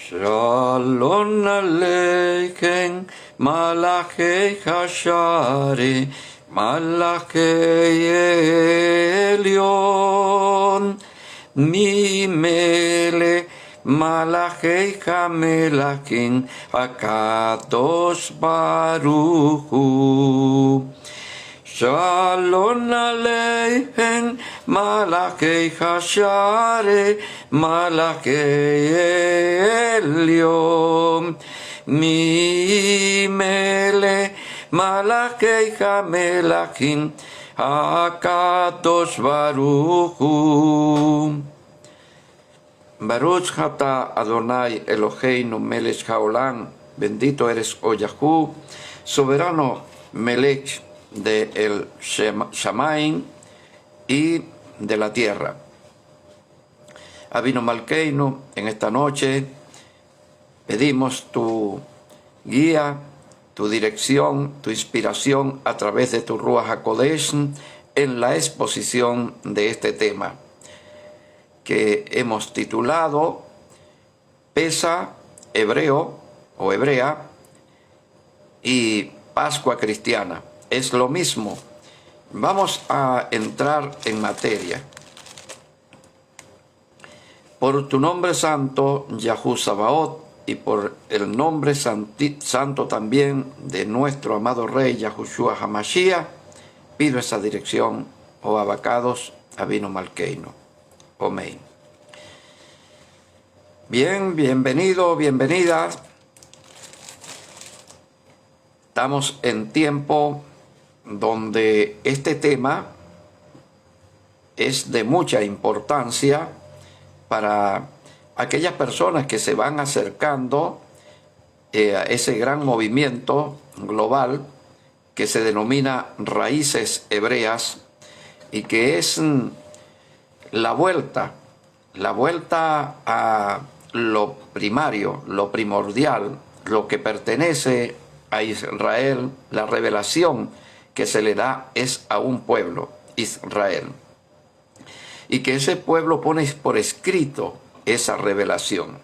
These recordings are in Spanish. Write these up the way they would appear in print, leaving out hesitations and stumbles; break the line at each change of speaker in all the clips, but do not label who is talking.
Shalom Aleichem, Malachei Hashare, Malachei Elyon, Mimele, Malachei HaMelachim, HaKadosh Baruch Hu. Shalom Aleichem, Malachei Hashare, Malachei Elyon, Mimele, Malachei HaMelachim, HaKadosh Baruch Hu. Baruch Ata Adonai Eloheinu Melech Haolam, bendito eres, oh Yahú, soberano Melech de el Shamaim y de la tierra. Avinu Malkeinu, en esta noche pedimos tu guía, tu dirección, tu inspiración a través de tu Ruach HaKodesh en la exposición de este tema que hemos titulado Pesa hebreo o hebrea y Pascua cristiana. Es lo mismo. Vamos a entrar en materia. Por tu nombre santo, Yahú Sabaoth, y por el nombre santo también de nuestro amado Rey Yahushua HaMashiach, pido esa dirección, oh abacados, Avinu Malkeinu. Amén. Bien, bienvenido, bienvenida. Estamos en tiempo donde este tema es de mucha importancia para aquellas personas que se van acercando a ese gran movimiento global que se denomina Raíces Hebreas y que es la vuelta a lo primario, lo primordial, lo que pertenece a Israel. La revelación que se le da es a un pueblo, Israel, y que ese pueblo pone por escrito esa revelación.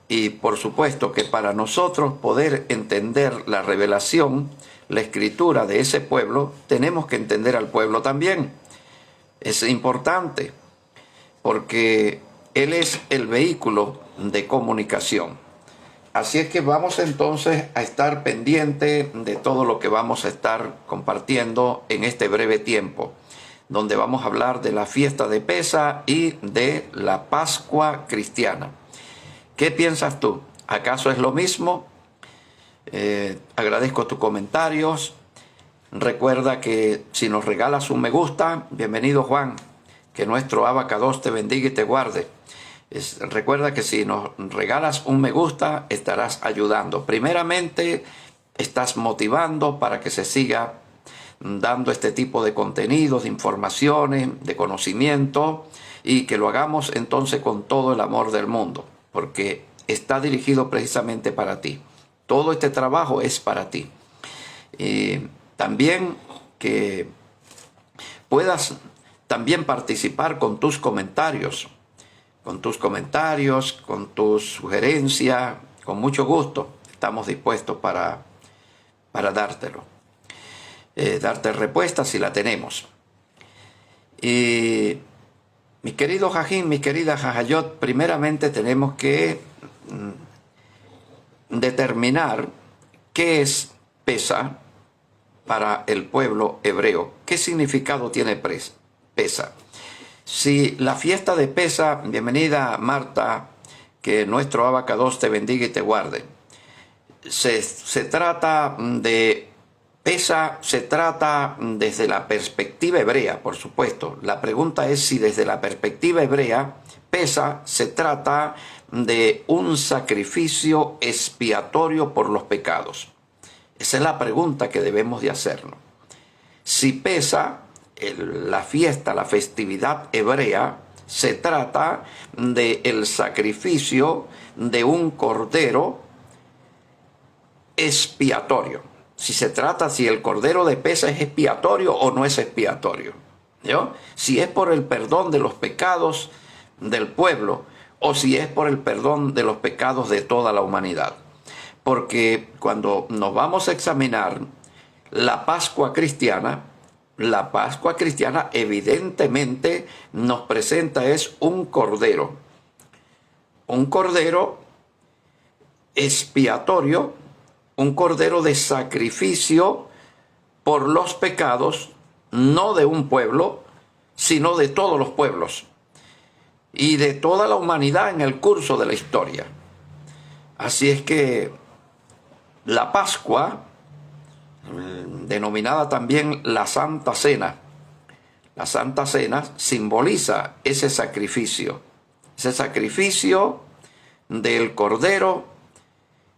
Y por supuesto que para nosotros poder entender la revelación, la escritura de ese pueblo, tenemos que entender al pueblo también. Es importante porque él es el vehículo de comunicación. Así es que vamos entonces a estar pendiente de todo lo que vamos a estar compartiendo en este breve tiempo, donde vamos a hablar de la fiesta de Pesa y de la Pascua cristiana. ¿Qué piensas tú? ¿Acaso es lo mismo? Agradezco tus comentarios. Recuerda que si nos regalas un me gusta, bienvenido Juan, que nuestro Abacados te bendiga y te guarde. Recuerda que si nos regalas un me gusta, estarás ayudando. Primeramente, estás motivando para que se siga dando este tipo de contenidos, de informaciones, de conocimiento, y que lo hagamos entonces con todo el amor del mundo, porque está dirigido precisamente para ti. Todo este trabajo es para ti. Y también que puedas también participar con tus comentarios, con tu sugerencia, con mucho gusto. Estamos dispuestos para dártelo. Darte respuesta si la tenemos. Y mis queridos Jajín, mis queridas Jajayot, primeramente tenemos que determinar qué es Pesa para el pueblo hebreo. ¿Qué significado tiene Pesa? Si la fiesta de Pesa, bienvenida Marta, que nuestro Abacados te bendiga y te guarde. Se trata de Pesa, se trata desde la perspectiva hebrea, por supuesto. La pregunta es si desde la perspectiva hebrea, Pesa se trata de un sacrificio expiatorio por los pecados. Esa es la pregunta que debemos de hacernos. Si Pesa, la fiesta, la festividad hebrea, se trata del sacrificio de un cordero expiatorio. Si el cordero de Pesa es expiatorio o no es expiatorio. ¿Yo? Si es por el perdón de los pecados del pueblo o si es por el perdón de los pecados de toda la humanidad. Porque cuando nos vamos a examinar la Pascua cristiana evidentemente nos presenta es un cordero expiatorio, un cordero de sacrificio por los pecados, no de un pueblo, sino de todos los pueblos y de toda la humanidad en el curso de la historia. Así es que la Pascua, denominada también la Santa Cena simboliza ese sacrificio del Cordero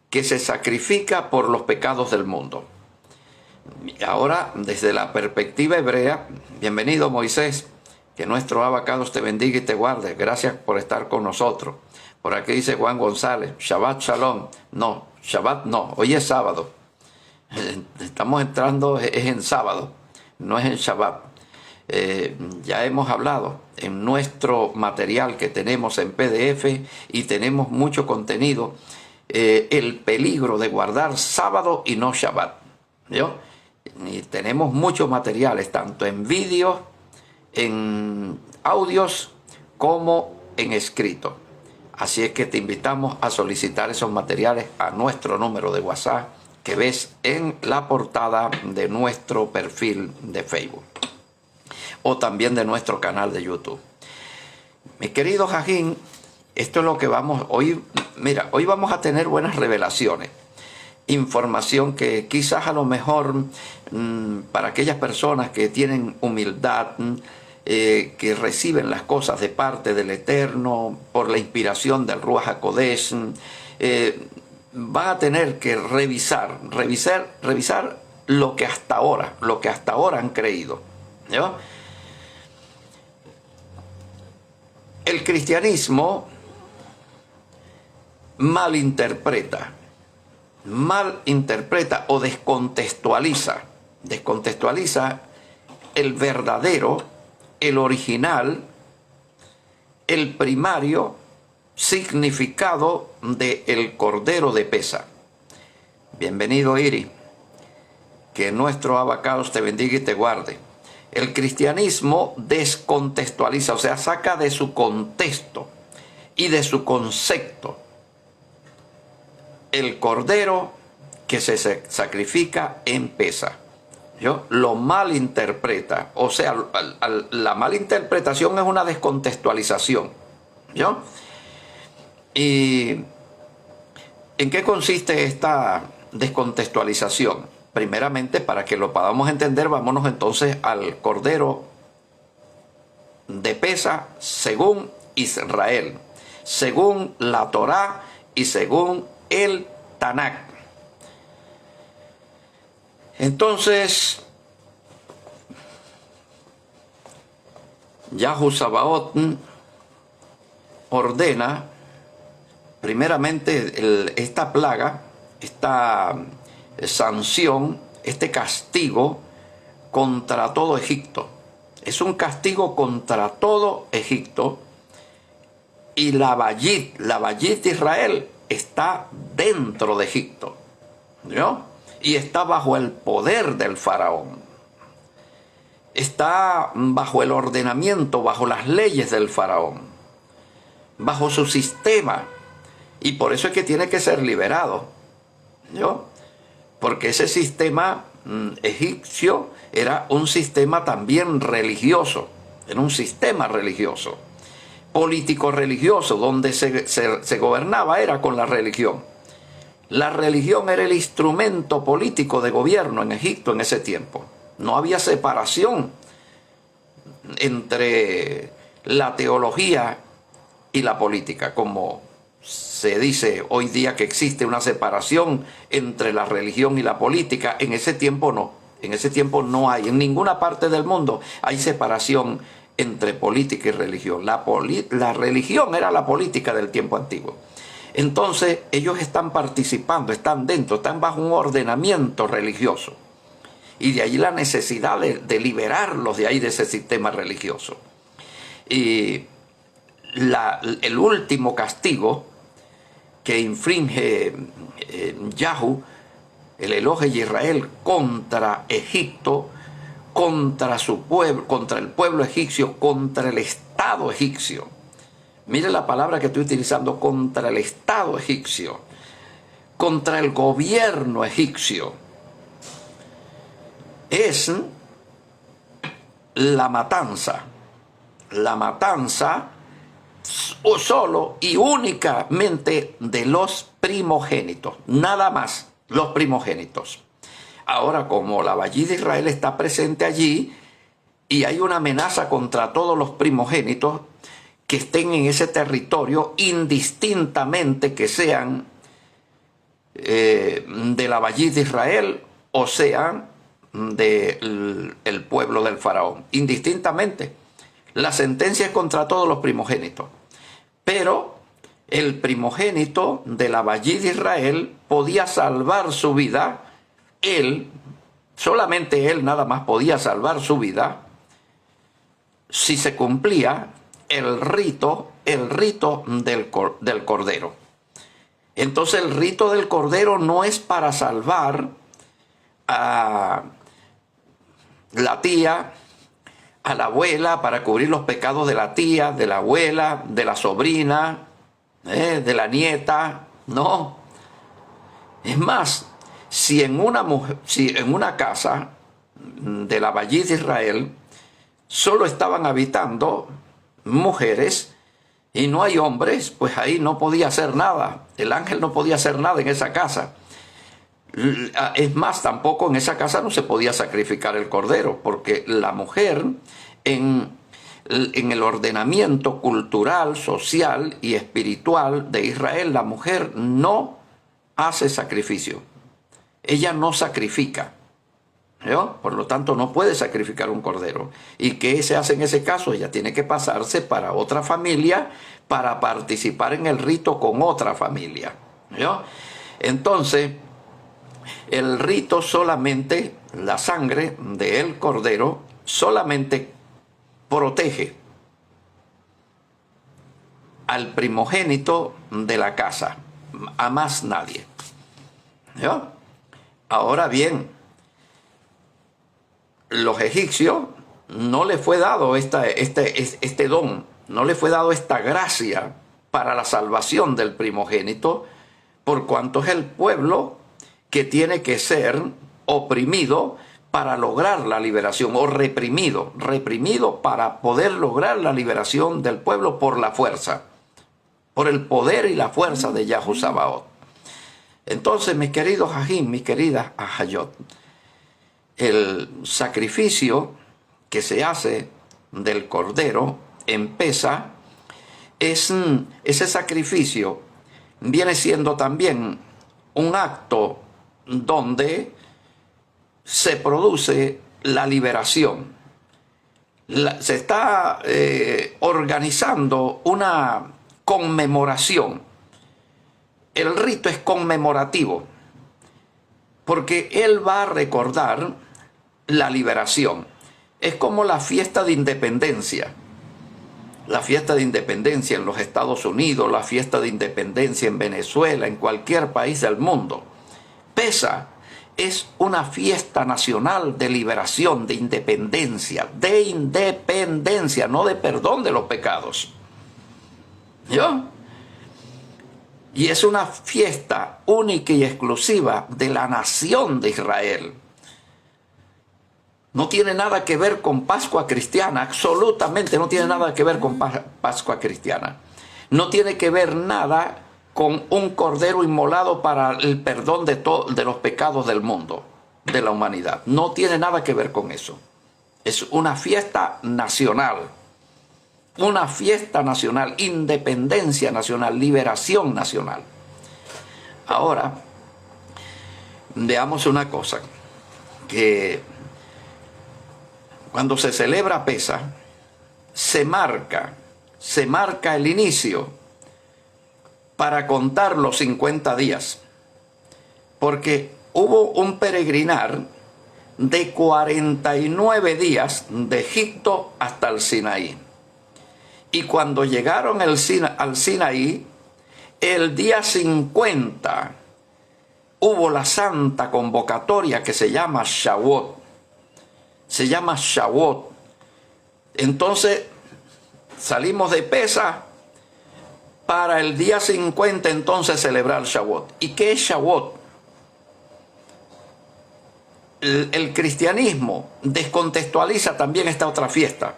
que se sacrifica por los pecados del mundo. Ahora, desde la perspectiva hebrea, bienvenido Moisés, que nuestro Abacados te bendiga y te guarde. Gracias por estar con nosotros. Por aquí dice Juan González, Shabbat Shalom. No, Shabbat no, hoy es sábado. Estamos entrando, es en sábado, no es en Shabbat. Ya hemos hablado en nuestro material que tenemos en PDF y tenemos mucho contenido, el peligro de guardar sábado y no Shabbat. ¿Yo? Y tenemos muchos materiales, tanto en vídeos, en audios, como en escrito. Así es que te invitamos a solicitar esos materiales a nuestro número de WhatsApp que ves en la portada de nuestro perfil de Facebook o también de nuestro canal de YouTube. Mi querido Jajín, esto es lo que vamos hoy. Mira, hoy vamos a tener buenas revelaciones, información que quizás a lo mejor para aquellas personas que tienen humildad, que reciben las cosas de parte del Eterno por la inspiración del Ruach HaKodesh, van a tener que revisar lo que hasta ahora han creído, ¿no? El cristianismo malinterpreta o descontextualiza el verdadero, el original, el primario significado del Cordero de Pesa. Bienvenido, Iri. Que nuestro Abacados te bendiga y te guarde. El cristianismo descontextualiza, o sea, saca de su contexto y de su concepto el cordero que se sacrifica en Pesa. ¿Yo? Lo malinterpreta, o sea, la malinterpretación es una descontextualización. ¿Yo? ¿Y en qué consiste esta descontextualización? Primeramente, para que lo podamos entender, vámonos entonces al Cordero de Pesa según Israel, según la Torá y según el Tanakh. Entonces, Yahu Sabaoth ordena primeramente esta plaga, esta sanción, este castigo contra todo Egipto. Es un castigo contra todo Egipto, y la Bayit de Israel está dentro de Egipto, ¿no? Y está bajo el poder del faraón. Está bajo el ordenamiento, bajo las leyes del faraón, bajo su sistema, y por eso es que tiene que ser liberado, ¿no? Porque ese sistema egipcio era un sistema también religioso, era un sistema religioso, político-religioso, donde se gobernaba era con la religión. La religión era el instrumento político de gobierno en Egipto en ese tiempo. No había separación entre la teología y la política, como se dice hoy día que existe una separación entre la religión y la política. En ese tiempo no. En ese tiempo no hay. En ninguna parte del mundo hay separación entre política y religión. La religión era la política del tiempo antiguo. Entonces ellos están participando, están dentro, están bajo un ordenamiento religioso. Y de ahí la necesidad de liberarlos de ahí, de ese sistema religioso. Y el último castigo que infringe Yahu, el Elohe de Israel, contra Egipto, contra su pueblo, contra el pueblo egipcio, contra el Estado egipcio. Mire la palabra que estoy utilizando: contra el Estado egipcio, contra el gobierno egipcio. Es la matanza solo y únicamente de los primogénitos, nada más, los primogénitos. Ahora, como la Vallí de Israel está presente allí y hay una amenaza contra todos los primogénitos que estén en ese territorio, indistintamente que sean de la Vallí de Israel o sean del pueblo del faraón, indistintamente. La sentencia es contra todos los primogénitos, pero el primogénito de la Vallí de Israel podía salvar su vida. Él, solamente él nada más podía salvar su vida si se cumplía el rito del cordero. Entonces el rito del cordero no es para salvar a la tía, a la abuela, para cubrir los pecados de la tía, de la abuela, de la sobrina, de la nieta. No. Es más, si en una casa de la Vallí de Israel solo estaban habitando mujeres y no hay hombres, pues ahí no podía hacer nada. El ángel no podía hacer nada en esa casa. Es más, tampoco en esa casa no se podía sacrificar el cordero, porque la mujer en el ordenamiento cultural, social y espiritual de Israel, la mujer no hace sacrificio. Ella no sacrifica, ¿no? Por lo tanto no puede sacrificar un cordero. ¿Y qué se hace en ese caso? Ella tiene que pasarse para otra familia para participar en el rito con otra familia, ¿no? Entonces el rito solamente, la sangre del cordero solamente protege al primogénito de la casa, a más nadie, ¿no? Ahora bien, los egipcios no les fue dado este don, no les fue dado esta gracia para la salvación del primogénito, por cuanto es el pueblo que tiene que ser oprimido para lograr la liberación, o reprimido para poder lograr la liberación del pueblo por la fuerza, por el poder y la fuerza de Yahu Sabaoth. Entonces, mis queridos Ajim, mis queridas Ajayot, el sacrificio que se hace del cordero en Pesa, ese sacrificio viene siendo también un acto donde se produce la liberación. Se está organizando una conmemoración. El rito es conmemorativo, porque él va a recordar la liberación. Es como la fiesta de independencia. La fiesta de independencia en los Estados Unidos, la fiesta de independencia en Venezuela, en cualquier país del mundo. Pesa es una fiesta nacional de liberación, de independencia, no de perdón de los pecados. ¿Yo? Y es una fiesta única y exclusiva de la nación de Israel. No tiene nada que ver con Pascua cristiana, absolutamente no tiene nada que ver con Pascua cristiana. No tiene que ver nada con un cordero inmolado para el perdón de los pecados del mundo, de la humanidad. No tiene nada que ver con eso. Es una fiesta nacional. Una fiesta nacional, independencia nacional, liberación nacional. Ahora, veamos una cosa, que cuando se celebra Pesa, se marca el inicio para contar los 50 días, porque hubo un peregrinar de 49 días de Egipto hasta el Sinaí. Y cuando llegaron al Sinaí, el día 50 hubo la santa convocatoria que se llama Shavuot. Se llama Shavuot. Entonces salimos de Pesaj para el día 50 entonces celebrar Shavuot. ¿Y qué es Shavuot? El cristianismo descontextualiza también esta otra fiesta,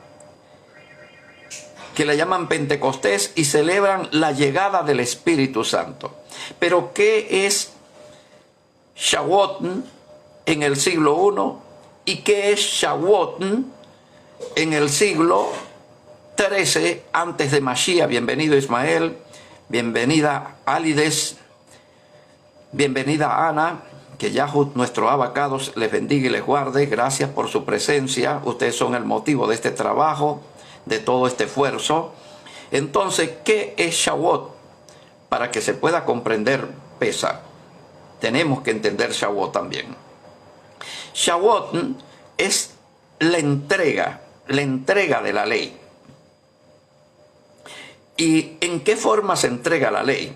que le llaman Pentecostés, y celebran la llegada del Espíritu Santo. Pero ¿qué es Shavuot en el siglo I y qué es Shavuot en el siglo XIII antes de Mashiach? Bienvenido Ismael, bienvenida Alides, bienvenida Ana. Que Yahud, nuestro abacados, les bendiga y les guarde. Gracias por su presencia. Ustedes son el motivo de este trabajo, de todo este esfuerzo. Entonces, ¿qué es Shavuot? Para que se pueda comprender Pesaj, tenemos que entender Shavuot también. Shavuot es la entrega de la ley. ¿Y en qué forma se entrega la ley?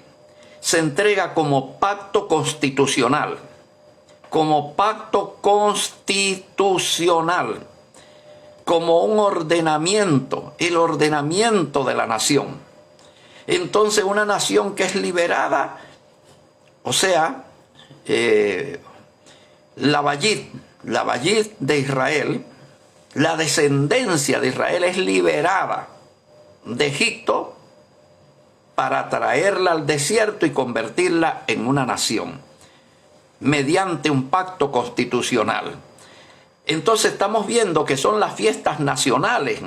Se entrega como pacto constitucional. Como pacto constitucional, como un ordenamiento, el ordenamiento de la nación. Entonces una nación que es liberada, o sea, la Bayit de Israel, la descendencia de Israel es liberada de Egipto para traerla al desierto y convertirla en una nación, mediante un pacto constitucional. Entonces estamos viendo que son las fiestas nacionales.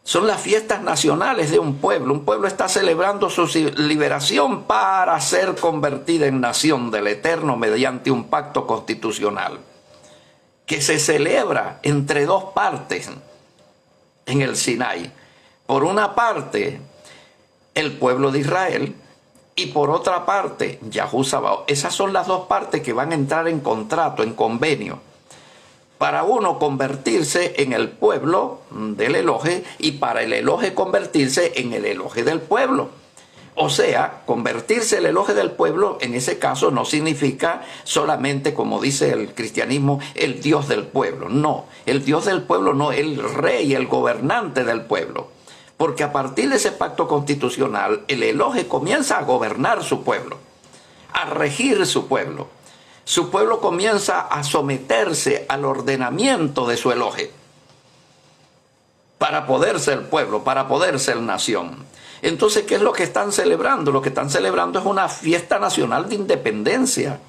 Son las fiestas nacionales de un pueblo. Un pueblo está celebrando su liberación para ser convertida en nación del Eterno mediante un pacto constitucional que se celebra entre dos partes en el Sinaí. Por una parte, el pueblo de Israel, y por otra parte, Yahú Sabaoth. Esas son las dos partes que van a entrar en contrato, en convenio, para uno convertirse en el pueblo del Elohe y para el Elohe convertirse en el Elohe del pueblo. O sea, convertirse el Elohe del pueblo en ese caso no significa solamente, como dice el cristianismo, el Dios del pueblo. No, el Dios del pueblo no, el rey, el gobernante del pueblo. Porque a partir de ese pacto constitucional, el Elohe comienza a gobernar su pueblo, a regir su pueblo. Su pueblo comienza a someterse al ordenamiento de su Elohe para poder ser pueblo, para poder ser nación. Entonces, ¿qué es lo que están celebrando? Lo que están celebrando es una fiesta nacional de independencia.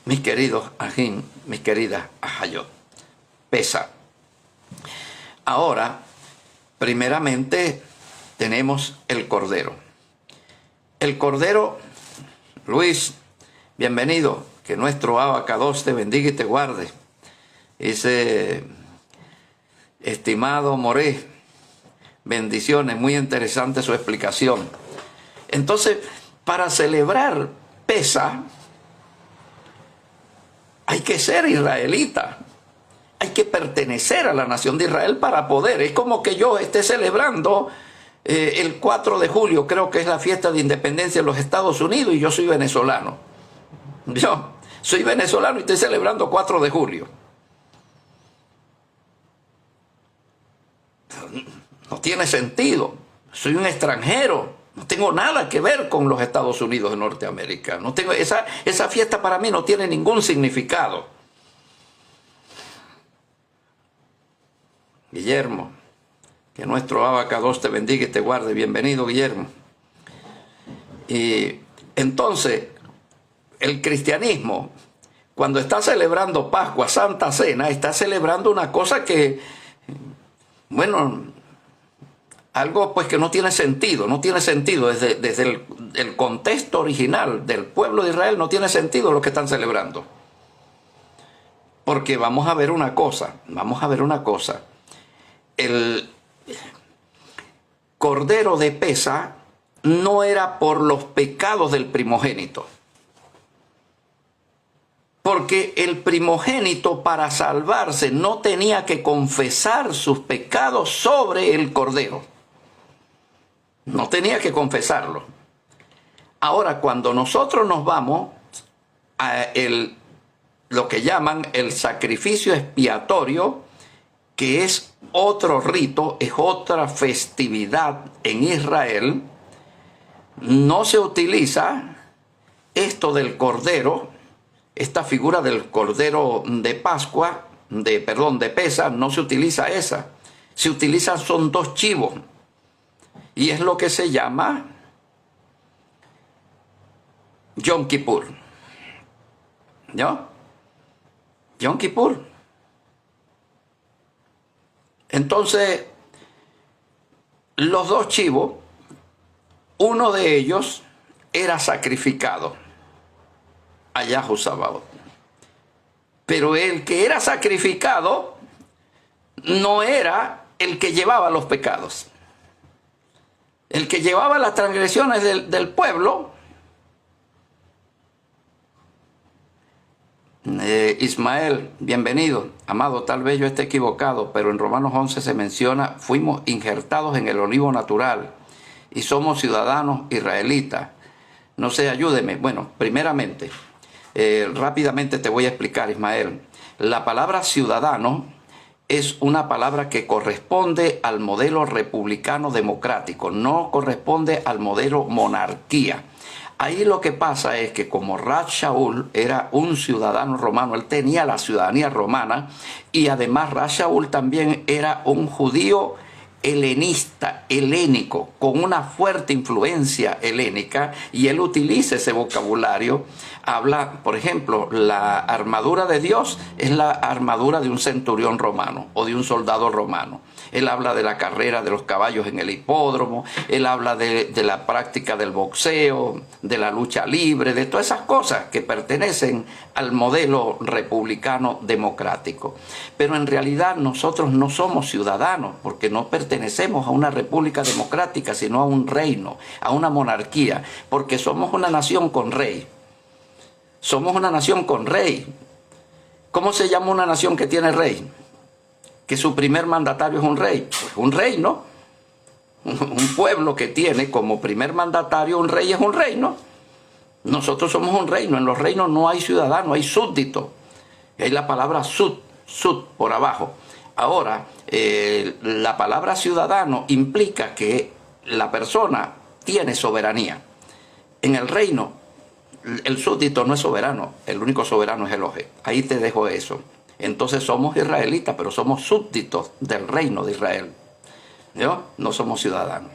Mis queridos Ajín, mis queridas Ajayot, Pesaj. Ahora, primeramente, tenemos el Cordero. El Cordero, Luis, bienvenido, que nuestro Abacados te bendiga y te guarde. Ese estimado Moré, bendiciones, muy interesante su explicación. Entonces, para celebrar Pesaj, hay que ser israelita. Hay que pertenecer a la nación de Israel para poder. Es como que yo esté celebrando el 4 de julio, creo que es la fiesta de independencia de los Estados Unidos, y yo soy venezolano. Yo soy venezolano y estoy celebrando 4 de julio. No tiene sentido. Soy un extranjero. No tengo nada que ver con los Estados Unidos de Norteamérica. No tengo, esa fiesta para mí no tiene ningún significado. Guillermo, que nuestro Abacados te bendiga y te guarde. Bienvenido, Guillermo. Y entonces, el cristianismo, cuando está celebrando Pascua, Santa Cena, está celebrando una cosa que, bueno, algo pues que no tiene sentido, desde el contexto original del pueblo de Israel no tiene sentido lo que están celebrando. Porque vamos a ver una cosa. El Cordero de Pesaj no era por los pecados del primogénito. Porque el primogénito, para salvarse, no tenía que confesar sus pecados sobre el cordero. No tenía que confesarlo. Ahora, cuando nosotros nos vamos a lo que llaman el sacrificio expiatorio, que es otro rito, es otra festividad en Israel, no se utiliza esto del cordero, esta figura del cordero de Pascua, de Pesach, no se utiliza esa. Se utilizan son 2 chivos. Y es lo que se llama Yom Kippur. ¿No? Yom Kippur. Entonces, los 2 chivos, uno de ellos era sacrificado a Yahweh Sabaoth. Pero el que era sacrificado no era el que llevaba los pecados. El que llevaba las transgresiones del pueblo, Ismael, bienvenido. Amado, tal vez yo esté equivocado, pero en Romanos 11 se menciona, fuimos injertados en el olivo natural y somos ciudadanos israelitas. No sé, ayúdeme. Bueno, primeramente, rápidamente te voy a explicar, Ismael. La palabra ciudadano es una palabra que corresponde al modelo republicano democrático, no corresponde al modelo monarquía. Ahí lo que pasa es que como Ras Shaul era un ciudadano romano, él tenía la ciudadanía romana, y además Ras Shaul también era un judío helenista, helénico, con una fuerte influencia helénica, y él utiliza ese vocabulario. Habla, por ejemplo, la armadura de Dios es la armadura de un centurión romano o de un soldado romano. Él habla de la carrera de los caballos en el hipódromo, él habla de la práctica del boxeo, de la lucha libre, de todas esas cosas que pertenecen al modelo republicano democrático. Pero en realidad nosotros no somos ciudadanos, porque no pertenecemos a una república democrática, sino a un reino, a una monarquía, porque somos una nación con rey. Somos una nación con rey. ¿Cómo se llama una nación que tiene rey? Que su primer mandatario es un rey. Pues un rey, ¿no? Un pueblo que tiene como primer mandatario un rey es un reino. Nosotros somos un reino. En los reinos no hay ciudadano, hay súbdito. Hay la palabra sud por abajo. Ahora, la palabra ciudadano implica que la persona tiene soberanía. En el reino, el súbdito no es soberano, el único soberano es Elohim. Ahí te dejo eso. Entonces somos israelitas, pero somos súbditos del reino de Israel. ¿No? No somos ciudadanos.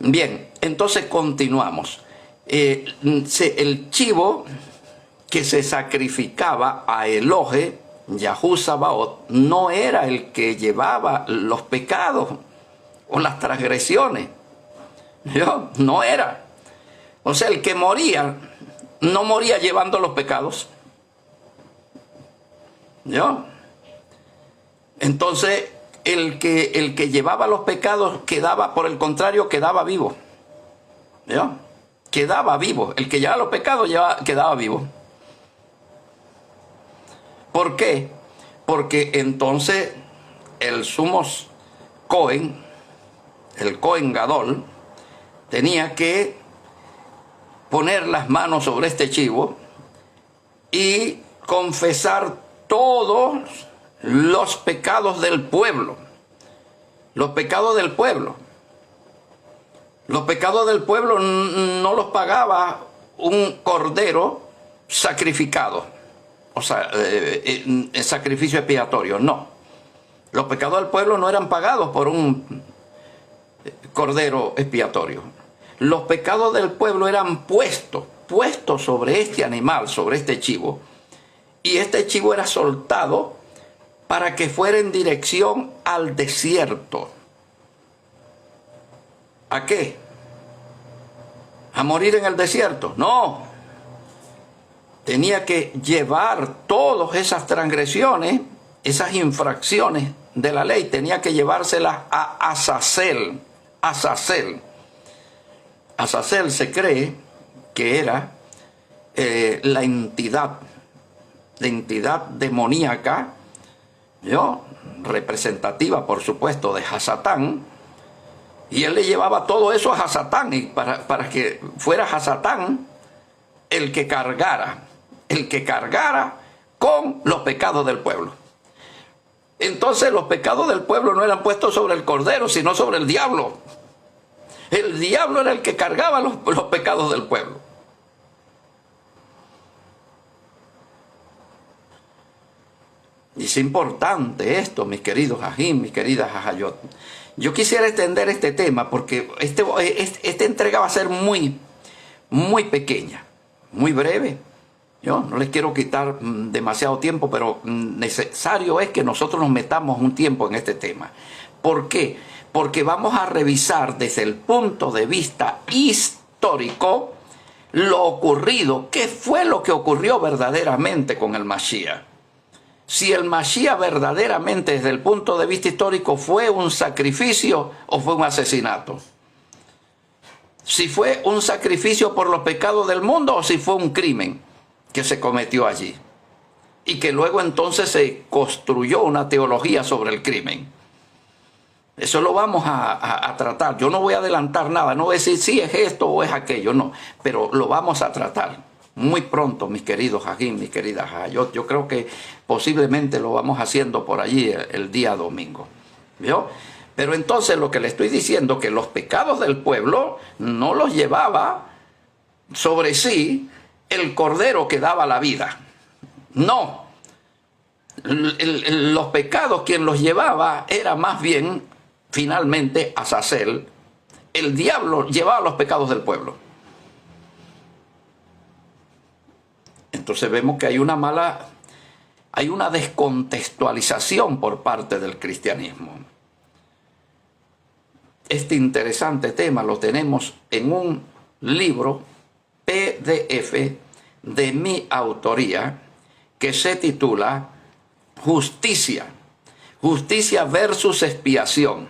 Bien, entonces continuamos. El chivo que se sacrificaba a Elohim, Yahweh Sabaoth, no era el que llevaba los pecados o las transgresiones. ¿No? No era. O sea, el que moría, no moría llevando los pecados. ¿No? Entonces, el que llevaba los pecados quedaba, por el contrario, quedaba vivo. ¿No? Quedaba vivo. El que llevaba los pecados quedaba vivo. ¿Por qué? Porque entonces el sumos Cohen, el Cohen Gadol, tenía que poner las manos sobre este chivo y confesar todos los pecados del pueblo. Los pecados del pueblo. Los pecados del pueblo no los pagaba un cordero sacrificado. O sea, el sacrificio expiatorio, no. Los pecados del pueblo no eran pagados por un cordero expiatorio. Los pecados del pueblo eran puestos sobre este animal, sobre este chivo. Y este chivo era soltado para que fuera en dirección al desierto. ¿A qué? ¿A morir en el desierto? No. Tenía que llevar todas esas transgresiones, esas infracciones de la ley, tenía que llevárselas a Azazel. Azazel se cree que era la entidad entidad demoníaca, ¿yo? Representativa, por supuesto, de Hasatán, y él le llevaba todo eso a Hasatán, y para que fuera Hasatán el que cargara con los pecados del pueblo. Entonces los pecados del pueblo no eran puestos sobre el Cordero, sino sobre el diablo. El diablo era el que cargaba los pecados del pueblo. Y es importante esto, mis queridos Ajim, mis queridas Ajayot. Yo quisiera extender este tema porque esta entrega va a ser muy pequeña, muy breve. Yo no les quiero quitar demasiado tiempo, pero necesario es que nosotros nos metamos un tiempo en este tema. ¿Por qué? Porque vamos a revisar desde el punto de vista histórico lo ocurrido, qué fue lo que ocurrió verdaderamente con el Mashiach. Si el Mashiach verdaderamente desde el punto de vista histórico fue un sacrificio o fue un asesinato. Si fue un sacrificio por los pecados del mundo o si fue un crimen que se cometió allí. Y que luego entonces se construyó una teología sobre el crimen. Eso lo vamos a tratar. Yo no voy a adelantar nada, no voy a decir si es esto o es aquello, no. Pero lo vamos a tratar muy pronto, mis queridos Ajim, mis queridas Ajayot. Yo creo que posiblemente lo vamos haciendo por allí el día domingo. ¿Vio? Pero entonces lo que le estoy diciendo, que los pecados del pueblo no los llevaba sobre sí el Cordero que daba la vida. No. Los pecados quien los llevaba era más bien, finalmente, Azazel. El diablo llevaba los pecados del pueblo. Entonces vemos que hay una descontextualización por parte del cristianismo. Este interesante tema lo tenemos en un libro PDF de mi autoría que se titula Justicia versus expiación.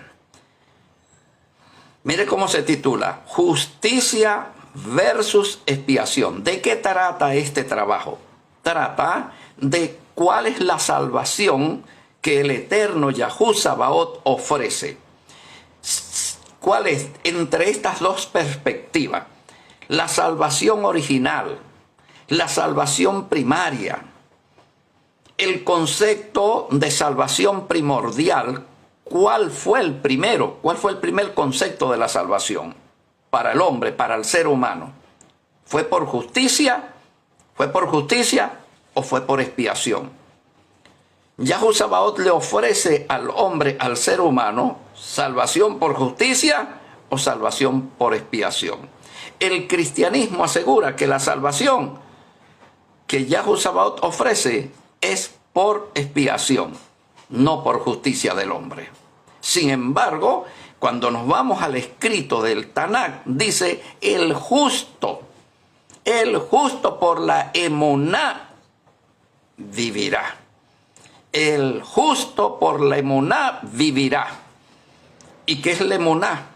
Mire cómo se titula, Justicia versus expiación. ¿De qué trata este trabajo? Trata de cuál es la salvación que el eterno Yahú Sabaoth ofrece. ¿Cuál es entre estas dos perspectivas? La salvación original, la salvación primaria, el concepto de salvación primordial. ¿Cuál fue el primero? ¿Cuál fue el primer concepto de la salvación para el hombre, para el ser humano? ¿Fue por justicia? ¿Fue por justicia o fue por expiación? Yahú Sabaoth le ofrece al hombre, al ser humano, salvación por justicia o salvación por expiación. El cristianismo asegura que la salvación que Yahú Sabaoth ofrece es por expiación, no por justicia del hombre. Sin embargo, cuando nos vamos al escrito del Tanakh, dice el justo por la emuná vivirá. El justo por la emuná vivirá. ¿Y qué es la emuná?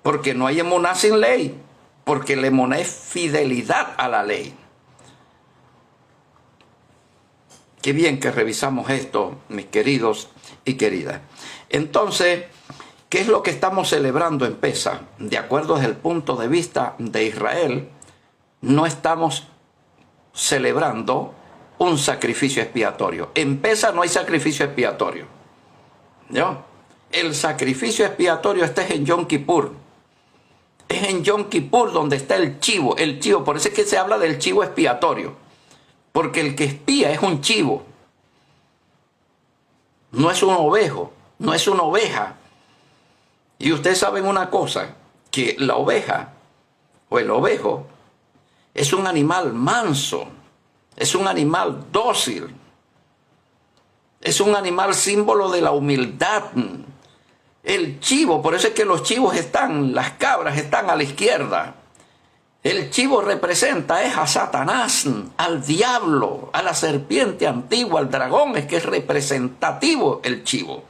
Porque no hay emuná sin ley, porque la emuná es fidelidad a la ley. Qué bien que revisamos esto, mis queridos y queridas. Entonces, ¿qué es lo que estamos celebrando en Pesaj? De acuerdo desde el punto de vista de Israel, no estamos celebrando un sacrificio expiatorio. En Pesaj no hay sacrificio expiatorio. ¿No? El sacrificio expiatorio está en Yom Kippur. Es en Yom Kippur donde está el chivo. Por eso es que se habla del chivo expiatorio. Porque el que expía es un chivo. No es un ovejo, no es una oveja. Y ustedes saben una cosa, que la oveja o el ovejo es un animal manso, es un animal dócil, es un animal símbolo de la humildad. El chivo, por eso es que los chivos las cabras están a la izquierda. El chivo representa a Satanás, al diablo, a la serpiente antigua, al dragón, es que es representativo el chivo.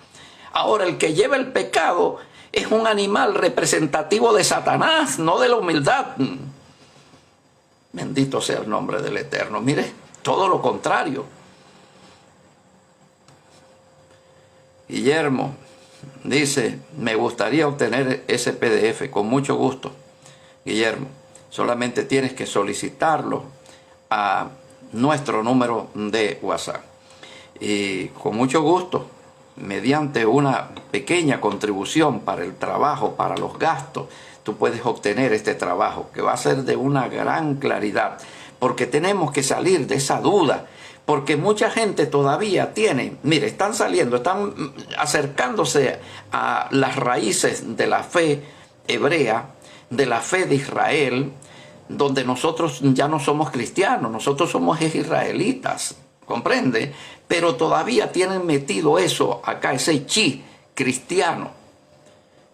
Ahora, el que lleva el pecado es un animal representativo de Satanás, no de la humildad. Bendito sea el nombre del Eterno. Mire, Todo lo contrario. Guillermo dice, me gustaría obtener ese PDF, con mucho gusto. Guillermo, solamente tienes que solicitarlo a nuestro número de WhatsApp. Y con mucho gusto, mediante una pequeña contribución para el trabajo, para los gastos, tú puedes obtener este trabajo, que va a ser de una gran claridad, porque tenemos que salir de esa duda, porque mucha gente todavía tiene, mire, están acercándose a las raíces de la fe hebrea, de la fe de Israel, donde nosotros ya no somos cristianos, nosotros somos israelitas, ¿comprende? Pero todavía tienen metido eso acá, ese chi cristiano.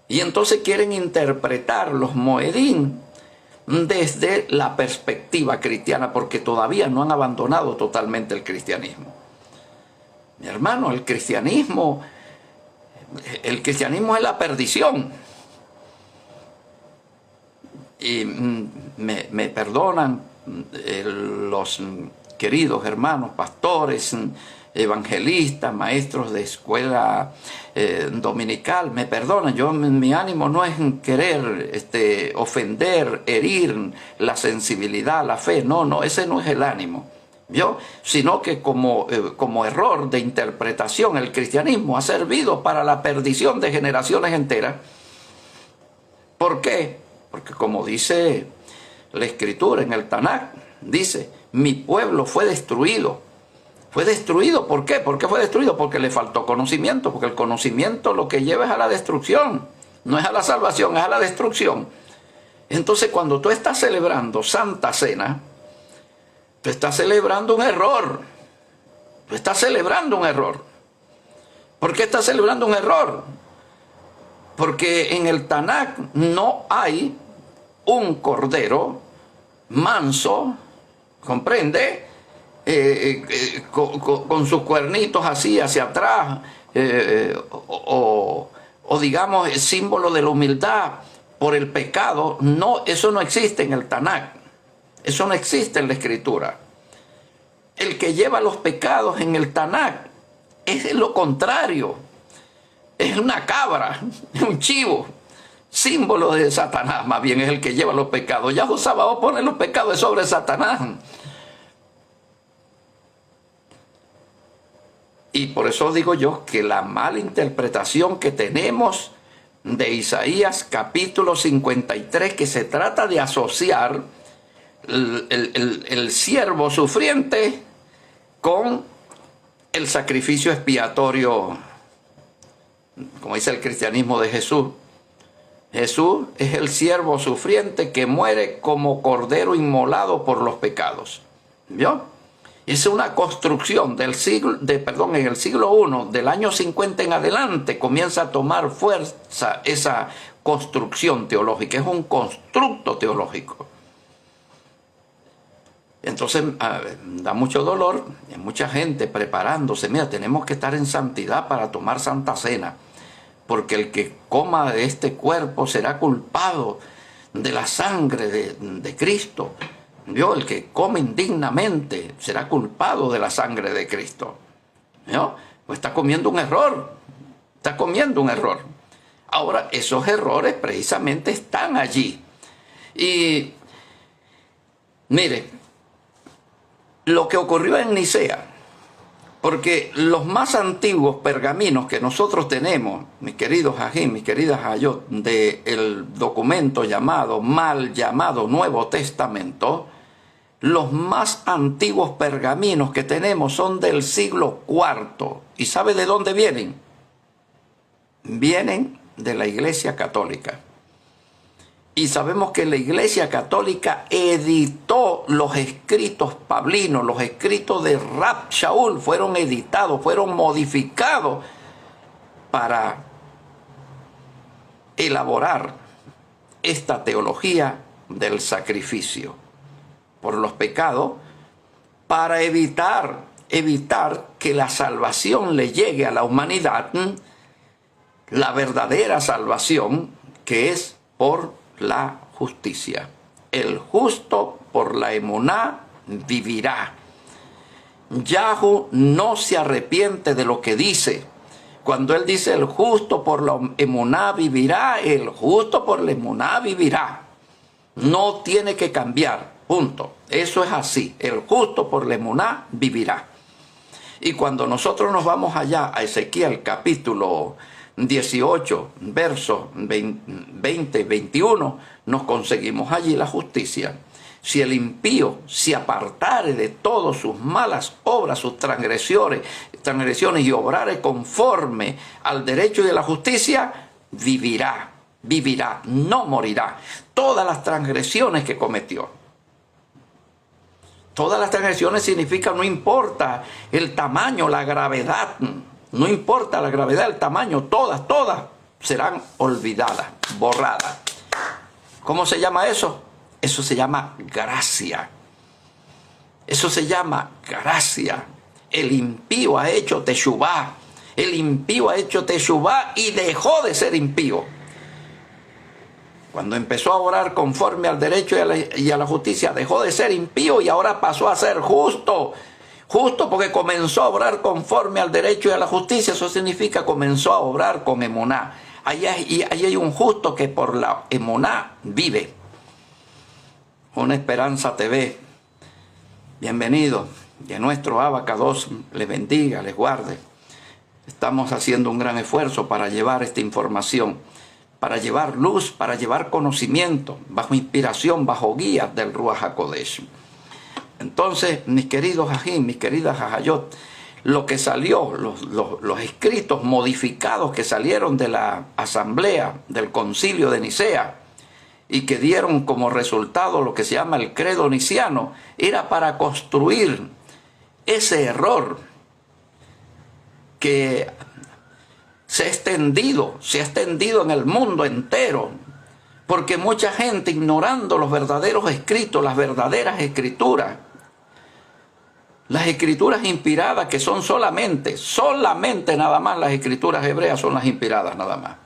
Y entonces quieren interpretar los moedín desde la perspectiva cristiana, porque todavía no han abandonado totalmente el cristianismo. Mi hermano, el cristianismo es la perdición. Y me perdonan los queridos hermanos, pastores, evangelistas, maestros de escuela dominical, me perdonan, mi ánimo no es querer ofender, herir la sensibilidad, la fe, no, ese no es el ánimo, sino que como error de interpretación, el cristianismo ha servido para la perdición de generaciones enteras. ¿Por qué? Porque como dice la Escritura en el Tanakh, dice, mi pueblo fue destruido. Fue destruido, ¿por qué? ¿Por qué fue destruido? Porque le faltó conocimiento, porque el conocimiento lo que lleva es a la destrucción, no es a la salvación, es a la destrucción. Entonces cuando tú estás celebrando Santa Cena, tú estás celebrando un error. Tú estás celebrando un error. ¿Por qué estás celebrando un error? Porque en el Tanakh no hay un cordero manso, ¿comprende? Con sus cuernitos así hacia atrás, o digamos símbolo de la humildad por el pecado. No, eso no existe en el Tanakh. Eso no existe en la Escritura. El que lleva los pecados en el Tanakh es lo contrario. Es una cabra, es un chivo, símbolo de Satanás, más bien es el que lleva los pecados. Yahweh Sabaoth pone los pecados sobre Satanás. Y por eso digo yo que la mala interpretación que tenemos de Isaías capítulo 53, que se trata de asociar el siervo sufriente con el sacrificio expiatorio, como dice el cristianismo de Jesús. Jesús es el siervo sufriente que muere como cordero inmolado por los pecados. ¿Vio? Es una construcción en el siglo I, del año 50 en adelante, comienza a tomar fuerza esa construcción teológica. Es un constructo teológico. Entonces da mucho dolor, hay mucha gente preparándose. Mira, tenemos que estar en santidad para tomar Santa Cena, porque el que coma de este cuerpo será culpado de la sangre de Cristo. ¿Vio? El que come indignamente será culpado de la sangre de Cristo. ¿Vio? Pues está comiendo un error. Está comiendo un error. Ahora, esos errores precisamente están allí. Y mire, lo que ocurrió en Nicea, porque los más antiguos pergaminos que nosotros tenemos, mis queridos Ajín, mis queridas Ayot, del documento mal llamado Nuevo Testamento, los más antiguos pergaminos que tenemos son del siglo IV. ¿Y sabe de dónde vienen? Vienen de la Iglesia Católica. Y sabemos que la Iglesia Católica editó los escritos pablinos, los escritos de Rab Shaul fueron editados, fueron modificados para elaborar esta teología del sacrificio por los pecados, para evitar que la salvación le llegue a la humanidad, la verdadera salvación, que es por la justicia. El justo por la emuná vivirá. Yahu no se arrepiente de lo que dice. Cuando él dice el justo por la emuná vivirá, el justo por la emuná vivirá. No tiene que cambiar, punto. Eso es así, el justo por la emuná vivirá. Y cuando nosotros nos vamos allá a Ezequiel capítulo 18, versos 20, 21, nos conseguimos allí la justicia. Si el impío se apartare de todas sus malas obras, sus transgresiones y obrare conforme al derecho y a la justicia, vivirá, no morirá. Todas las transgresiones que cometió. Todas las transgresiones significa no importa el tamaño, la gravedad, no importa la gravedad, el tamaño, todas serán olvidadas, borradas. ¿Cómo se llama eso? Eso se llama gracia. Eso se llama gracia. El impío ha hecho teshuvá. El impío ha hecho teshuvá y dejó de ser impío. Cuando empezó a orar conforme al derecho y a la justicia, dejó de ser impío y ahora pasó a ser justo. Justo porque comenzó a obrar conforme al derecho y a la justicia. Eso significa comenzó a obrar con emuná. Ahí hay un justo que por la emuná vive. Una Esperanza TV. Bienvenido. Que nuestro Abacados les bendiga, les guarde. Estamos haciendo un gran esfuerzo para llevar esta información, para llevar luz, para llevar conocimiento, bajo inspiración, bajo guía del Ruach HaKodesh. Entonces, mis queridos Ajín, mis queridas Ajayot, lo que salió, los escritos modificados que salieron de la asamblea, del concilio de Nicea, y que dieron como resultado lo que se llama el credo niciano, era para construir ese error que se ha extendido en el mundo entero, porque mucha gente ignorando los verdaderos escritos, las verdaderas escrituras, las escrituras inspiradas que son solamente nada más las escrituras hebreas son las inspiradas nada más.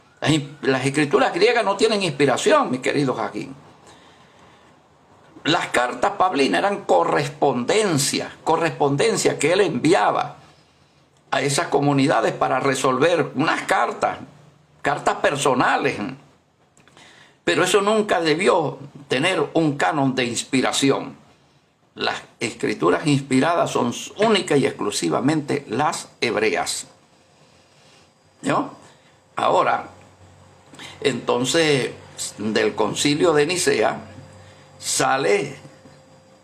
Las escrituras griegas no tienen inspiración, mis queridos Joaquín. Las cartas paulinas eran correspondencia que él enviaba a esas comunidades para resolver unas cartas personales. Pero eso nunca debió tener un canon de inspiración. Las escrituras inspiradas son únicas y exclusivamente las hebreas. ¿No? Ahora, entonces, del concilio de Nicea sale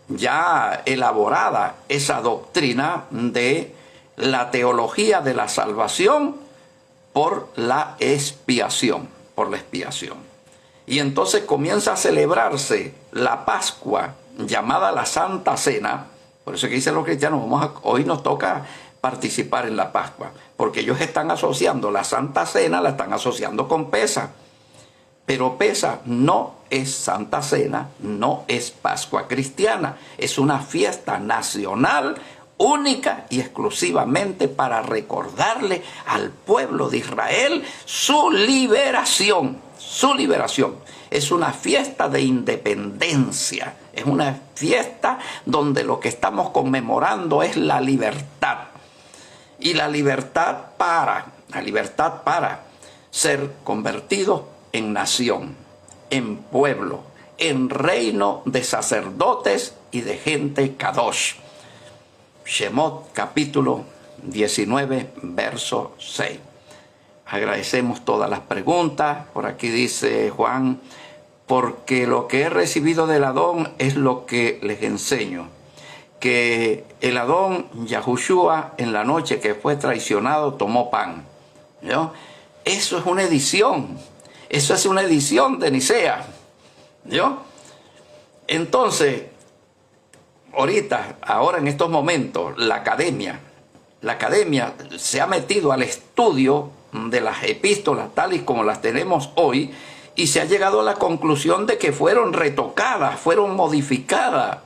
ya elaborada esa doctrina de la teología de la salvación por la expiación, Y entonces comienza a celebrarse la Pascua, llamada la Santa Cena. Por eso que dicen los cristianos, hoy nos toca participar en la Pascua, porque ellos están asociando la Santa Cena, la están asociando con Pesa. Pero Pesa no es Santa Cena, no es Pascua cristiana, es una fiesta nacional única y exclusivamente para recordarle al pueblo de Israel su liberación. Es una fiesta de independencia, es una fiesta donde lo que estamos conmemorando es la libertad. Y la libertad para ser convertido en nación, en pueblo, en reino de sacerdotes y de gente kadosh. Shemot capítulo 19, verso 6. Agradecemos todas las preguntas. Por aquí dice Juan, porque lo que he recibido del Adón es lo que les enseño. Que el Adón, Yahushua, en la noche que fue traicionado, tomó pan. ¿No? Eso es una edición. Eso es una edición de Nicea. ¿No? Entonces, ahora en estos momentos, la academia se ha metido al estudio de las epístolas tal y como las tenemos hoy y se ha llegado a la conclusión de que fueron retocadas, fueron modificadas.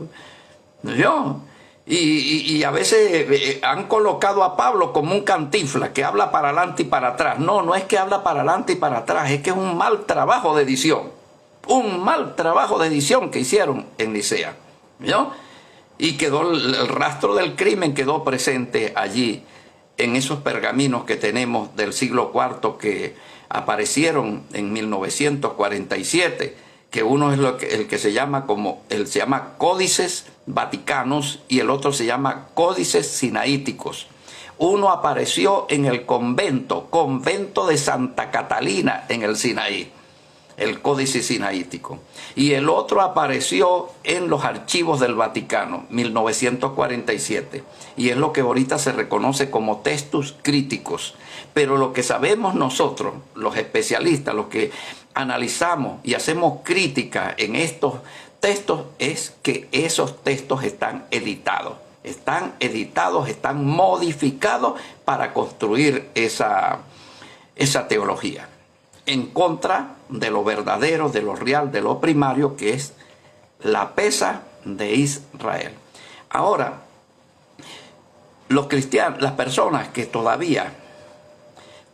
¿No? Y a veces han colocado a Pablo como un cantinflas que habla para adelante y para atrás. No es que habla para adelante y para atrás, es que es un mal trabajo de edición. Un mal trabajo de edición que hicieron en Nicea. ¿No? Y quedó el rastro del crimen, quedó presente allí en esos pergaminos que tenemos del siglo IV que aparecieron en 1947, que uno es el que se llama Códices Vaticanos y el otro se llama Códices Sinaíticos. Uno apareció en el convento de Santa Catalina en el Sinaí, el Códice Sinaítico, y el otro apareció en los archivos del Vaticano, 1947, y es lo que ahorita se reconoce como textos críticos. Pero lo que sabemos nosotros, los especialistas, los que analizamos y hacemos crítica en estos textos, es que esos textos están editados, están modificados para construir esa teología, en contra de lo verdadero, de lo real, de lo primario, que es la pesa de Israel. Ahora, los cristianos, las personas que todavía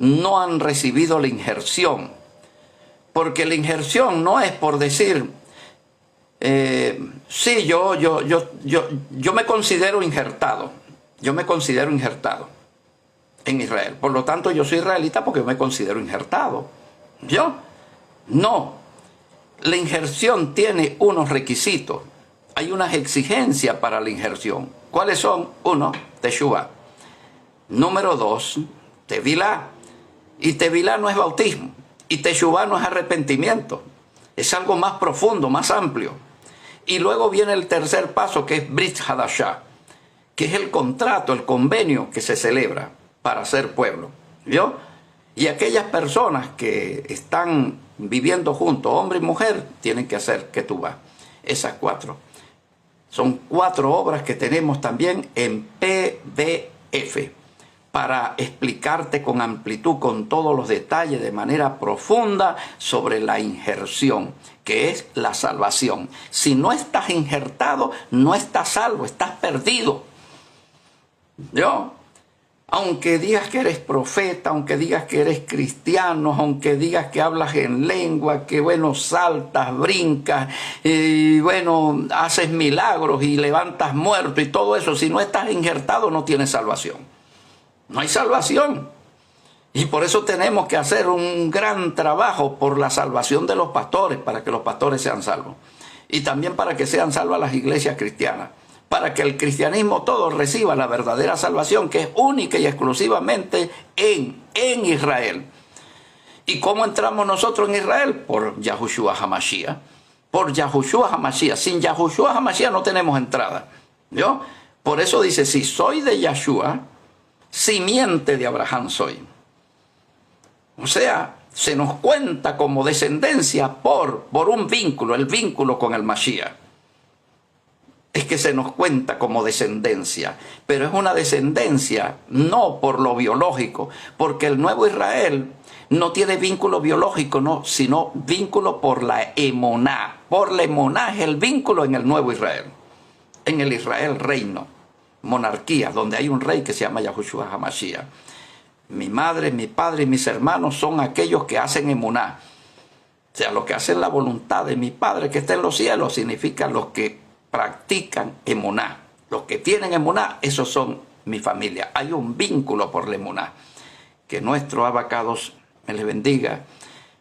no han recibido la injerción, porque la injerción no es por decir, sí, yo me considero injertado, en Israel, por lo tanto yo soy israelita porque yo me considero injertado. ¿Yo? No. La injerción tiene unos requisitos. Hay unas exigencias para la injerción. ¿Cuáles son? 1, Teshuvá. Número 2, Tevilá. Y Tevilá no es bautismo. Y Teshuvá no es arrepentimiento. Es algo más profundo, más amplio. Y luego viene el tercer paso, que es Brit Hadashah, que es el contrato, el convenio que se celebra para ser pueblo. ¿Vio? Y aquellas personas que están viviendo juntos, hombre y mujer, tienen que hacer Ketubá. Esas 4. Son 4 obras que tenemos también en PDF para explicarte con amplitud, con todos los detalles, de manera profunda, sobre la injerción, que es la salvación. Si no estás injertado, no estás salvo, estás perdido. ¿Yo? Aunque digas que eres profeta, aunque digas que eres cristiano, aunque digas que hablas en lengua, que bueno, saltas, brincas, y bueno, haces milagros y levantas muertos y todo eso, si no estás injertado no tienes salvación. No hay salvación. Y por eso tenemos que hacer un gran trabajo por la salvación de los pastores, para que los pastores sean salvos. Y también para que sean salvas las iglesias cristianas, para que el cristianismo todo reciba la verdadera salvación, que es única y exclusivamente en Israel. ¿Y cómo entramos nosotros en Israel? Por Yahushua HaMashiach. Por Yahushua HaMashiach. Sin Yahushua HaMashiach no tenemos entrada. ¿Yo? Por eso dice, si soy de Yahshua, simiente de Abraham soy. O sea, se nos cuenta como descendencia por un vínculo, el vínculo con el Mashiach. Es que se nos cuenta como descendencia, pero es una descendencia no por lo biológico, porque el nuevo Israel no tiene vínculo biológico, no, sino vínculo por la emuná. Por la emuná es el vínculo en el nuevo Israel, en el Israel reino, monarquía, donde hay un rey que se llama Yahushua HaMashiach. Mi madre, mi padre y mis hermanos son aquellos que hacen emuná. O sea, los que hacen la voluntad de mi Padre que está en los cielos, significa los que practican emuná. Los que tienen emuná, esos son mi familia. Hay un vínculo por la emuná. Que nuestro Abacados me les bendiga,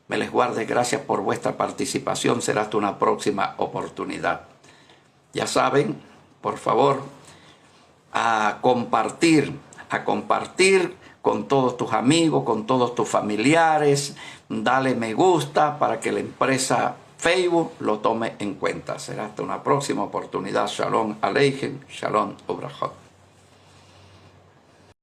me les guarde. Gracias por vuestra participación. Será hasta una próxima oportunidad. Ya saben, por favor, a compartir con todos tus amigos, con todos tus familiares. Dale me gusta para que la empresa Facebook lo tome en cuenta. Será hasta una próxima oportunidad. Shalom Aleichem, Shalom Ubrachot.